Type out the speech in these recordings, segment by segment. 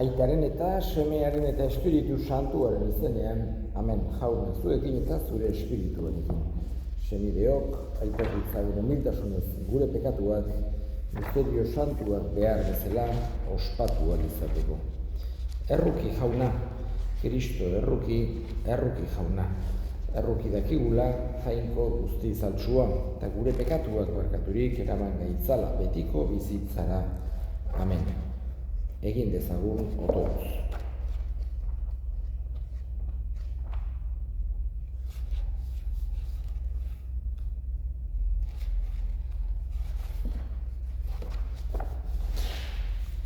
Aitaren eta Semearen eta Espiritu Santuaren izenean, amen. Jauna, zuekin eta zure espirituarekin. Semideok, aitakitzagun humiltasunez gure pekatuak, misterio santuak behar bezala ospatuak izateko. Erruki jauna, Kristo erruki jauna. Erruki dakigula jainko guzti zaltsua, eta gure pekatuak barkaturik eraman gaitzala betiko bizitzara. Amen. Egin dezagun otoz.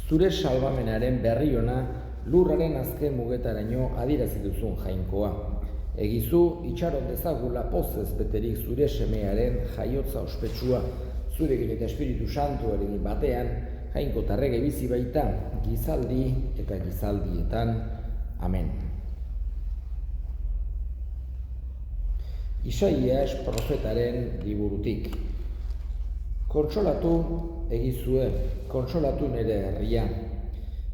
Zure salbamenaren berri ona lurraren azken mugetaraino adierazi duzun jainkoa. Egizu itxaron dezagula pozez beterik zure semearen jaiotza ospetsua, zurekin eta Espiritu Santuarekin batean, jainko tarrege bizi baita, gizaldi eta gizaldietan. Amen. Isaias profetaren liburutik. Kontsolatu egizue, kontsolatu nire herria,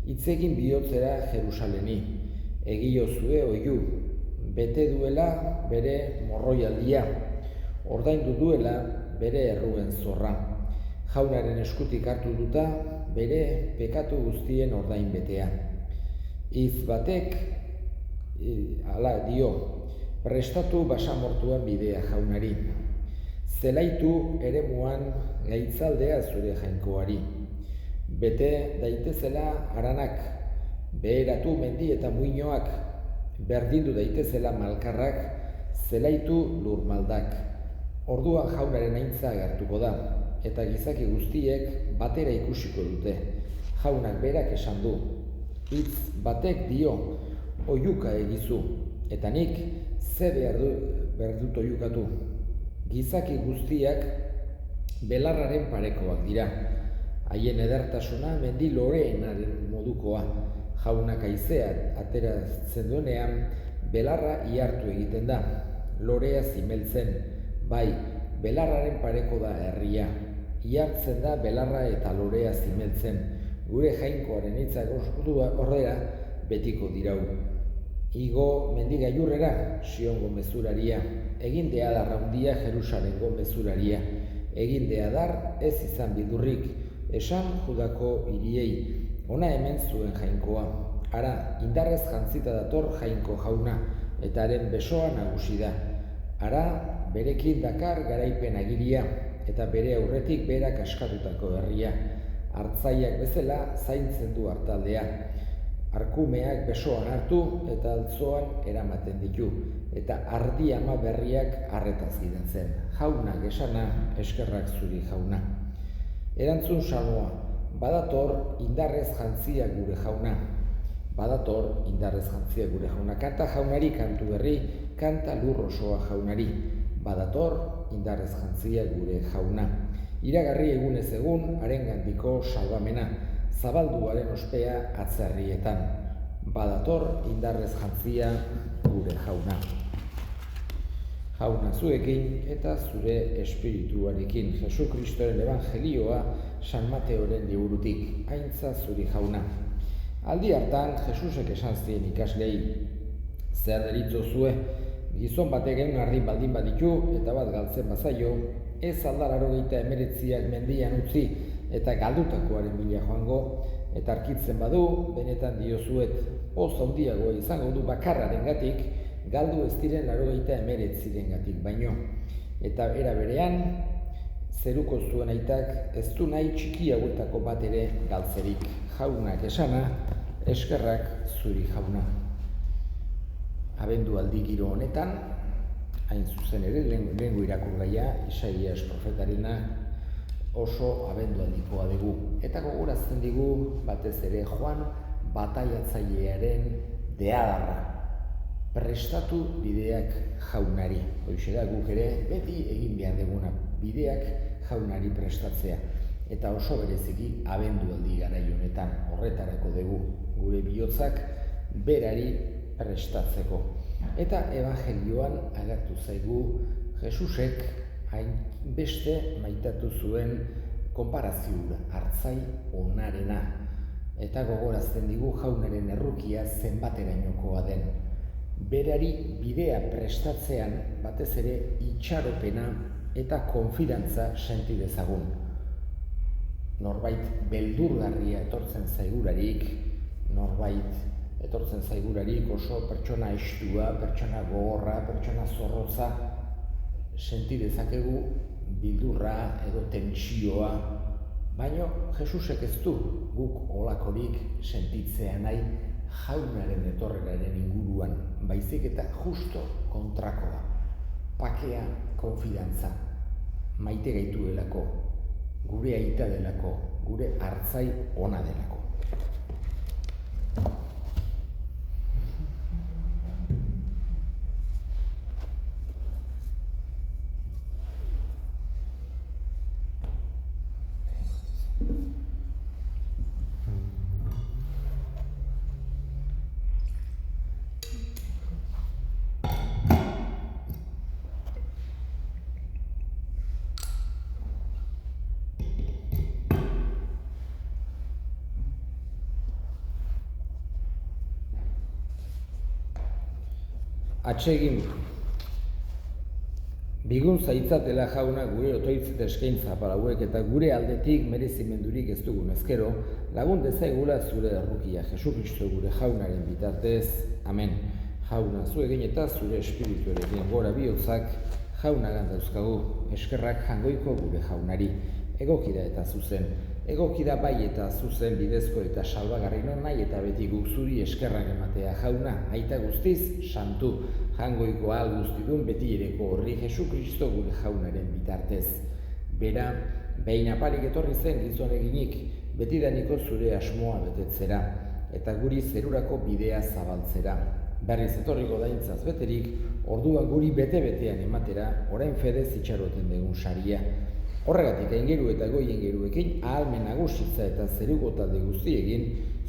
hitzegin bihotzera Jerusaleni, egiozue oiu, bete duela bere morroialdia, ordaindu duela bere erruen zorra, jaunaren eskutik hartu duta bere pekatu guztien ordain betea. Hitz batek hala dio, prestatu basamortuan bidea jaunari, zelaitu eremuan gaitzaldea zure jainkoari, bete daitezela haranak, beheratu mendi eta muinoak, berdindu daitezela malkarrak, zelaitu lurmaldak. Orduan jaunaren aintza agertuko da, eta gizaki guztiek batera ikusiko dute. Jaunak berak esan du, hitz batek dio, oiuka egizu, eta nik ze behar dut oiukatu. Gizaki guztiak belarraren parekoak dira, haien edertasuna mendi loreenaren modukoa. Jaunak haizea ateratzen duenean, belarra ihartu egiten da, lorea zimeltzen, bai, belarraren pareko da herria, ihartzen da belarra eta lorea zimeltzen, gure jainkoaren hitzak ordera betiko dirau. Igo mendigailurrera, Siongo mezuraria, egin deadar handia Jerusalengo mezuraria, egin deadar ez izan bidurrik, esan Judako hiriei, ona hemen zuen jainkoa. Ara, indarrez jantzita dator jainko jauna, eta haren besoa nagusi da. Ara, berekin dakar garaipen agiria, eta bere aurretik berak askatutako herria. Hartzaiak bezala zaintzen du hartaldea. Arkumeak besoan hartu eta altzoan eramaten ditu, eta ardi ama berriak arretaz gidatzen. Jaunak esana, eskerrak zuri jauna. Erantzun salmoa. Badator indarrez jantzia gure jauna. Badator indarrez jantzia gure jauna. Kanta jaunari kantu berri, kanta lur osoa jaunari. Badator indarrez jantzia gure jauna. Iragarri egunez egun, harengandiko salbamena, zabalduaren ospea atzerrietan. Badator indarrez jantzia gure jauna. Jauna zuekin eta zure espirituarekin. Jesu Kristoren evangelioa San Mateoren liburutik, aintza zuri jauna. Aldi hartan, Jesusek esan zien ikaslei, zer deritzozue, gizon batek ehun ardin baldin baditu eta bat galtzen bazaio, ez alda 89 mendian utzi eta galdutakoaren bila joango, eta arkitzen badu, benetan diozuet, poz handiagoa izango du bakarrarengatik, galdu ez diren 89 baino. Eta era berean, zeruko zuen aitak ez du nahi txiki hauetako bat ere galtzerik. Jaunak esana, eskerrak zuri jauna. Abendualdi giro honetan, hain zuzen ere lehengo irakurgaia, Isaias profetarena oso abendualdikoa dugu. Eta gogorazten digu batez ere Joan bataiatzailearen deadarra. Prestatu bideak jaunari. Hoxe da guk ere beti egin behar duguna bideak jaunari prestatzea. Eta oso bereziki abendualdi garai honetan horretarako dugu gure bihotzak berari prestatzeko. Eta evangelioan agertu zaigu Jesusek hainbeste maitatu zuen konparazioa hartzai onarena. eta gogorazten digu jaunaren errukia zenbaterainokoa den. Berari bidea prestatzean batez ere itxaropena eta konfidantza senti dezagun. Norbait beldurgarria etortzen zaigularik, norbait etortzen zaigularik oso pertsona estua, pertsona gogorra, pertsona zorrotza, senti dezakegu bildurra edo tentsioa, baina Jesusek ez du guk olakorik sentitzea nahi jaunaren etorreraren inguruan, baizik eta justo kontrakoa. Pakea, konfidantza, maite gaituelako, gure aita delako, gure hartzai ona delako. Atsegin, biguntza itzatela jauna gure otoitz eta eskaintza palauek eta gure aldetik merezimendurik ez dugun ezkero, lagun dezaigula zure errukia, Jesukristo gure jaunaren bitartez, amen. Jauna, zu egin eta zure espirituarekin gora bihotzak jaunagan dauzkagu, eskerrak jangoiko gure jaunari, egokida eta zuzen. Egokida bai eta zuzen bidezko eta salbagarri non nahi eta beti guk zuri eskerrak ematea jauna, aita guztiz, santu, jangoiko ahal guztidun beti ereko horri Jesukristo gure jaunaren bitartez. Bera, behin aparik etorri zen gizon eginik, betidaniko zure asmoa betetzera, eta guri zerurako bidea zabaltzera. Berriz etorriko daintzaz beterik, orduan guri bete-betean ematera, orain fedez itxaroten dugun saria. Horregatik aingeru eta goi aingeruekin ahalmen nagusitza eta zeruko talde guztiekin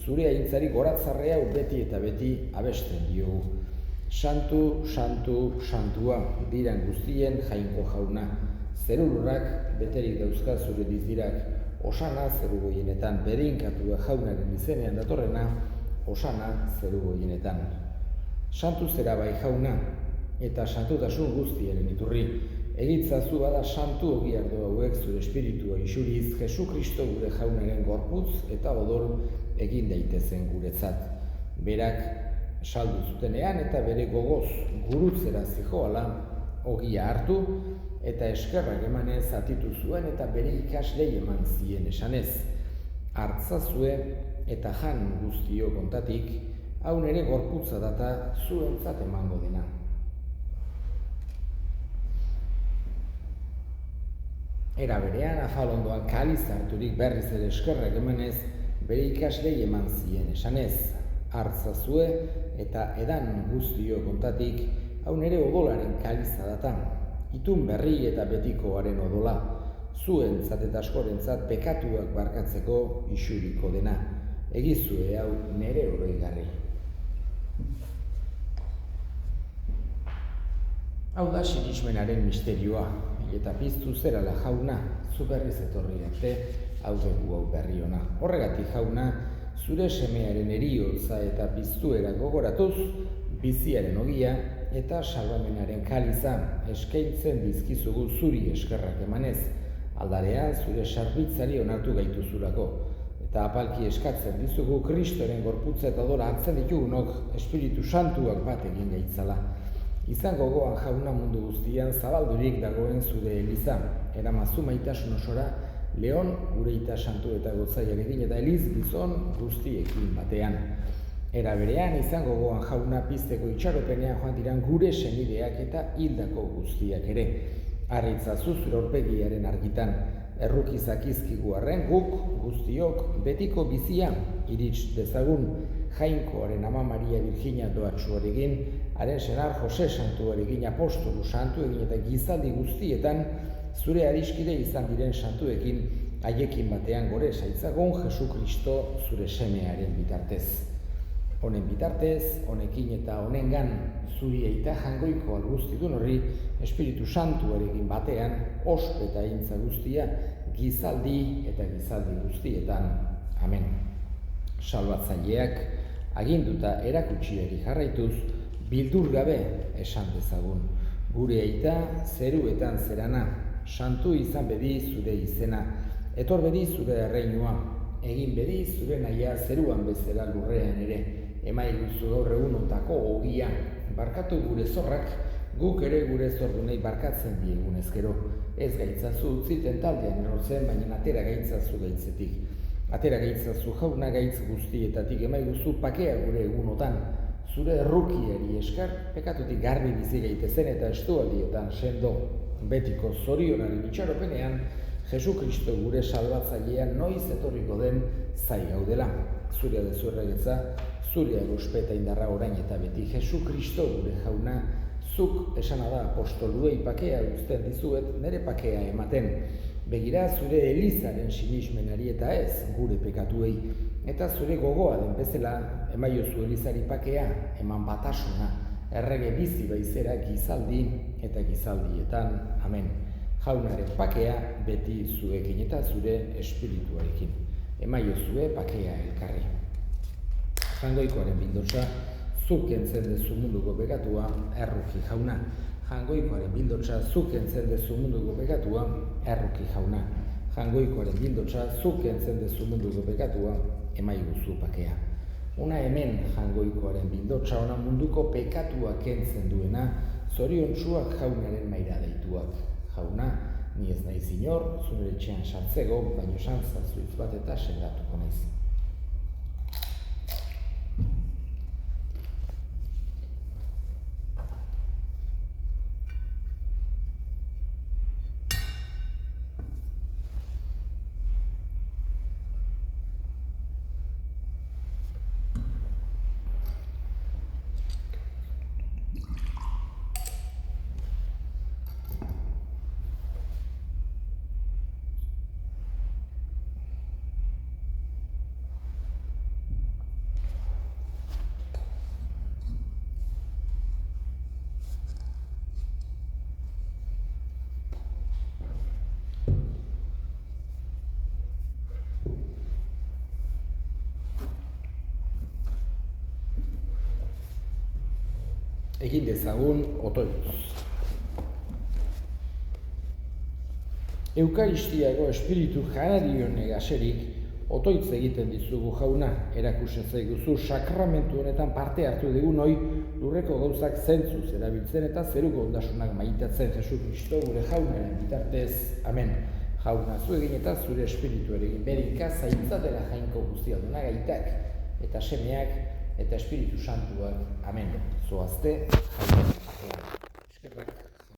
zure aintzari goratzarre hau beti eta beti abesten diogu. Santu, santu, santua diran guztien jainko jauna. Zerulurrak beterik dauzka zure dizirak. Osana zeru goienetan berehinkatua jaunaren izenean datorrena, osana zeru goienetan. Santu zera bai jauna eta santutasun guztiaren iturri. Egitzazu bada santu ogi ardo hauek zure espiritua isuriz Jesukristo gure jaunaren gorputz eta odol egin daitezen guretzat. Berak saldu zutenean eta bere gogoz gurutzera zijoala ogia hartu eta eskerrak emanez atitu zuen eta bere ikaslei eman zien esanez. Hartzazue eta jan guztio kontatik, hau nere gorputza data zuentzat emango dena. Era berean, afalondoan kaliz harturik berriz ere eskerrak emanez, bere ikaslei eman zien esanez. Hartzazue eta edan guztio kontatik, hau nere odolaren kaliza data. Itun berri eta betikoaren odola, zuentzat eta askorentzat pekatuak barkatzeko isuriko dena. Egizue hau nere oroigarri. Hau da sinismenaren misterioa, eta piztu zerala jauna, zu berriz etorri arte, hau dugu hau berri ona. Horregatik jauna, zure semearen eriotza eta piztuera gogoratuz, biziaren ogia eta salbamenaren kaliza eskaintzen dizkizugu zuri eskerrak emanez, aldarean zure sarbitzari onartu gaituzulako. Eta apalki eskatzen dizugu Kristoren gorputza eta odola hartzen ditugunok Espiritu Santuak bat egin gaitzala. Izan gogoan jauna mundu guztian zabaldurik dagoen zure eliza, eramazu maitasun osora, Leon gure ita santu eta gotzaiarekin eta eliz gizon guztiekin batean. Era berean izan gogoan jauna pizteko itxaropenean joan diran gure senideak eta hildako guztiak ere. Harritzazu zure aurpegiaren argitan, errukizak izkigu arren guk guztiok betiko bizia irits dezagun jainkoaren ama Maria Virginia doatsuarekin, haren senar Jose santuarekin apostolu santu egin eta gizaldi guztietan zure adiskide izan diren santuekin haiekin batean gore saitzagon Jesukristo zure semearen bitartez. Honen bitartez, honekin eta honengan zuri eita jangoiko alguztidun horri Espiritu Santuarekin batean ospe eta intza guztia gizaldi eta gizaldi guztietan. Amen. Salbatzaileak aginduta erakutsiari jarraituz, bildur gabe esan dezagun. Gure aita zeruetan zerana, santu izan bedi zure izena, etor bedi zure erreinua, egin bedi zure nahia zeruan bezala lurrean ere, emaiguzu gaur egunotako ogia, barkatu gure zorrak, guk ere gure zordunei barkatzen diegun ezkero. Ez gaitzazu utziten taldean erortzen, baina atera gaitzazu gaitzetik. Atera gaitzazu jauna gaitz guztietatik, emaiguzu pakea gure egunotan, zure errukiari eskar, pekatutik garbi bizi gaitezen eta estualdietan sendo betiko zorionaren itxaropenean, Jesu Kristo gure salbatzailean noiz etorriko den zai gaudela. Zurea dezu erregetza, zurea gospeta indarra orain eta beti. Jesu Kristo gure jauna, zuk esana da apostoluei pakea uzten dizuet, nire pakea ematen. Begira zure elizaren sinismenari eta ez gure pekatuei. Eta zure gogoa den bezala, emaiozu elizari pakea, eman batasuna, errege bizi baizera gizaldi eta gizaldietan. Amen. Jaunaren pakea beti zuekin eta zure espirituarekin. Emaiozue pakea elkarri. Jangoikoaren bildotsa, zuk kentzen dezu munduko pekatua, erruki jauna. Jangoikoaren bildotsa, zuk kentzen dezu munduko pekatua, erruki jauna. Jangoikoaren bildotsa, zuk kentzen dezu munduko pekatua, emaiguzu pakea. Ona hemen jangoikoaren bildotsa, ona munduko pekatua kentzen duena, zoriontsuak jaunaren maira deituak. Jauna, ni ez naiz inor, zure etxean sartzego, baino santzazuitz bat eta sendatuko naiz. Egin dezagun otoituz. Eukaristiago espiritu janarion egaserik, otoitz egiten dizugu jauna, erakusten zaiguzu sakramentu honetan parte hartu digun hoi lurreko gauzak zentzuz erabiltzen eta zeruko ondasunak maitatzen Jesu Kristo gure jaunaren bitartez. Amen. Jauna zu egin eta zure espirituarekin berika zaintza dela jainko guztialduna gaitak eta semeak eta Espiritu Santuak. Amen. Zoazte, jauna. Eskerrak.